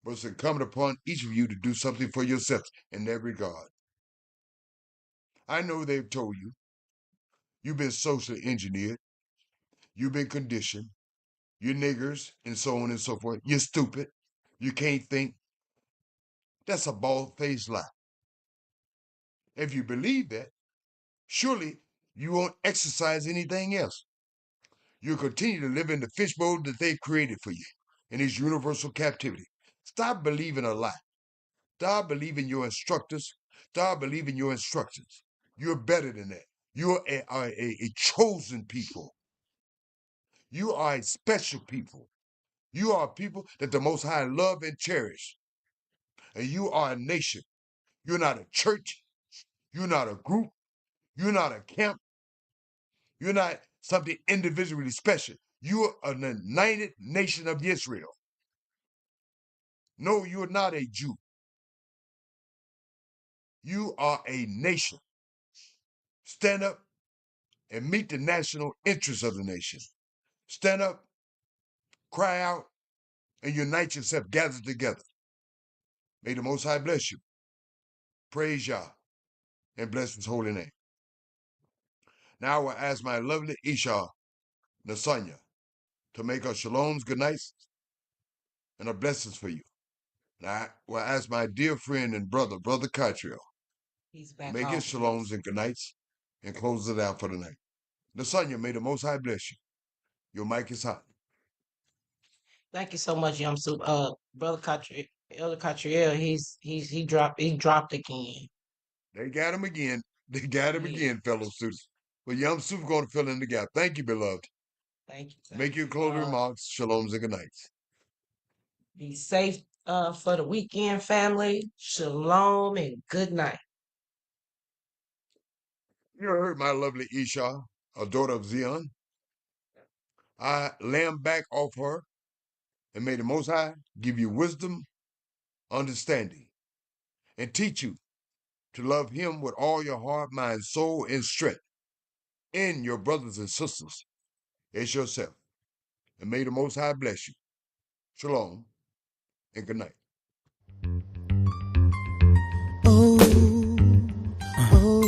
but it's incumbent upon each of you to do something for yourselves in that regard. I know they've told you you've been socially engineered, you've been conditioned, you're niggers, and so on and so forth. You're stupid, you can't think. That's a bald-faced lie. If you believe that, surely you won't exercise anything else. You'll continue to live in the fishbowl that they've created for you in this universal captivity. Stop believing a lie. Stop believing your instructors. Stop believing your instructions. You're better than that. You're a chosen people. You are a special people. You are a people that the Most High love and cherish. And you are a nation. You're not a church. You're not a group. You're not a camp. You're not something individually special. You are an united nation of Israel. No, you're not a Jew. You are a nation. Stand up and meet the national interests of the nation. Stand up, cry out, and unite yourself, gather together. May the Most High bless you. Praise Yah and bless His holy name. Now I will ask my lovely Isha Nasanya to make her shalom's, good nights, and her blessings for you. And I will ask my dear friend and brother Catriel, He's back make his home. shalom's and good nights and close it out for the night. Nasanya, may the Most High bless you. Your mic is hot. Thank you so much, Yamsuf. Brother Catriel, Elder Catriel, he dropped again. They got him again. They got him again, fellow students. But Yom Super going to fill in the gap. Thank you, beloved. Thank you. Make your closing remarks. Shalom's and good nights. Be safe for the weekend, family. Shalom and good night. You heard my lovely Isha, a daughter of Zion. I lamb back off her, and may the Most High give you wisdom, understanding, and teach you to love Him with all your heart, mind, soul, and strength in your brothers and sisters as yourself. And may the Most High bless you. Shalom and good night. Oh, oh.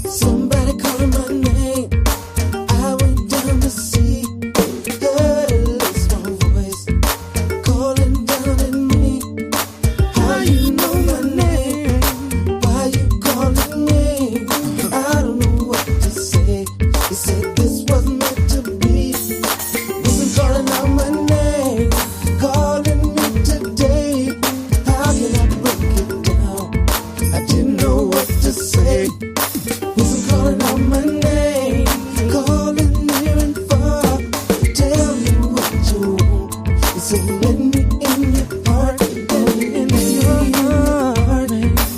Somebody calling my name. I went down to see. Heard a little small voice calling down at me. How you know my name? Why you calling me? I don't know what to say. He said this was meant to be. Wasn't calling out my name, calling me today. How can I break it down? I didn't know what to say. Wasn't calling out my name, calling near and far. Tell me what you want. He said, let me in your heart, let me in your heart.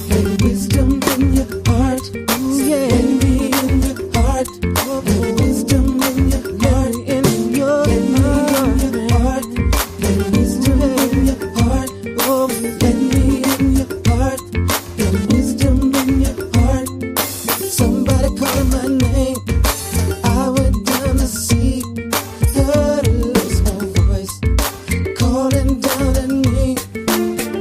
Let wisdom in your heart. Let me in your heart. Let wisdom in your heart. Let me in your heart. Let wisdom in your heart. Oh, let me in your heart. Let wisdom in your heart. Somebody calling my name. I went down to see. Heard a little small voice calling down at me.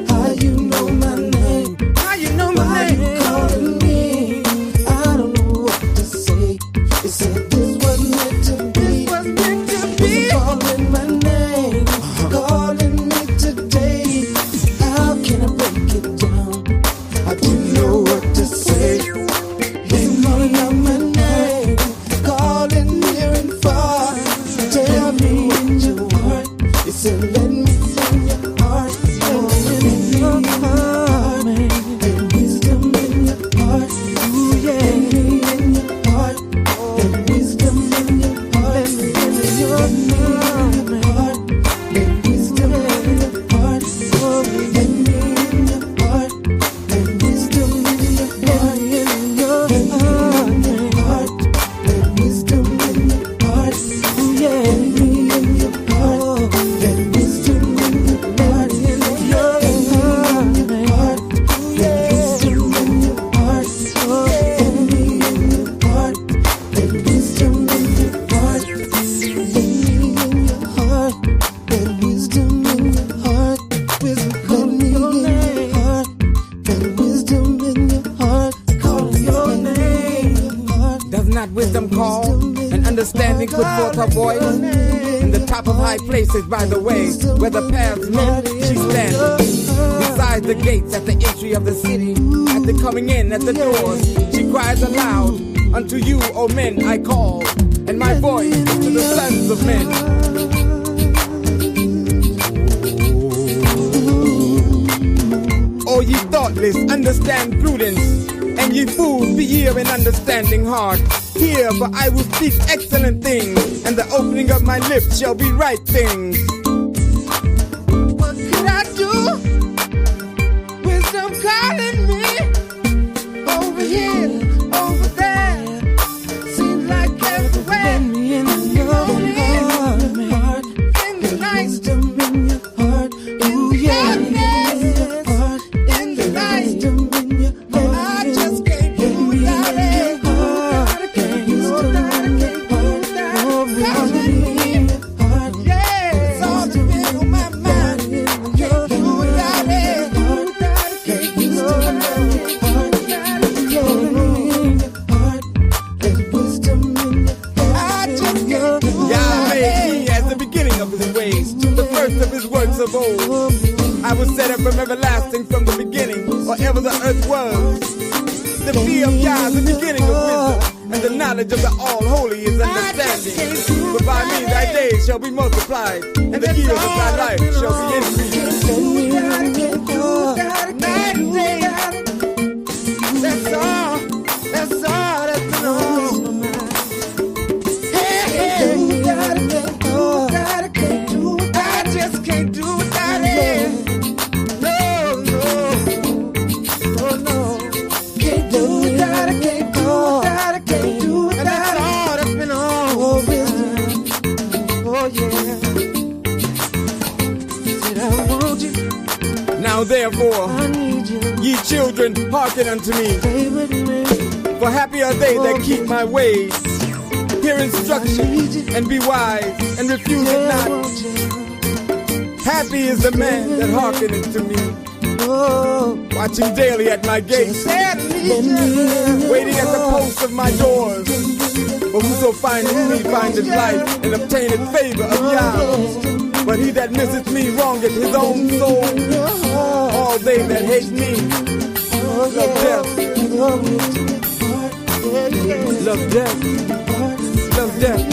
How you know my name? How you know my name? Why you calling me? I don't know what to say. They said this was meant to be. This was meant to be. Calling my name, calling me today. How can I break it down? I didn't know what to say. Been calling out my name, calling near and far. Tell me in your heart. They said let me in your heart. Let me in your heart. Let wisdom in your heart. Let me in your heart. Let wisdom in your heart. Let me in your heart. Let wisdom in your heart. Let me in your heart. Let wisdom in your heart. Music put forth her voice in the top of high places by the way, where the paths met, she stands. Beside the gates at the entry of the city, at the coming in at the doors, she cries aloud, unto you, O men, I call, and my voice is to the sons of men. O ye thoughtless, understand prudence, and ye fools, be ye of an understanding heart. Hear, for I will speak excellent things, and the opening of my lips shall be right things. What could I do? Wisdom calling me over here, over there. Seems like everywhere. In your heart, in the night, in your heart, ooh yeah. In the night, I just can't do without it. Of old, I was set up from everlasting from the beginning, or ever the earth was. The fear of Yah, the beginning of wisdom, and the knowledge of the All-Holy is understanding. But by me thy days shall be multiplied, and the years of thy life shall be increased. That's all, that's all, that's all. Now therefore, ye children, hearken unto me. For happy are they that keep my ways. Hear instruction, and be wise, and refuse it not. Happy is the man that hearkeneth to me. Watching daily at my gates, waiting at the posts of my doors. For whoso findeth me findeth life, and obtaineth favor of Yah. But he that misseth me wrongeth his own soul. All they that hate me love death. Love death. Love death.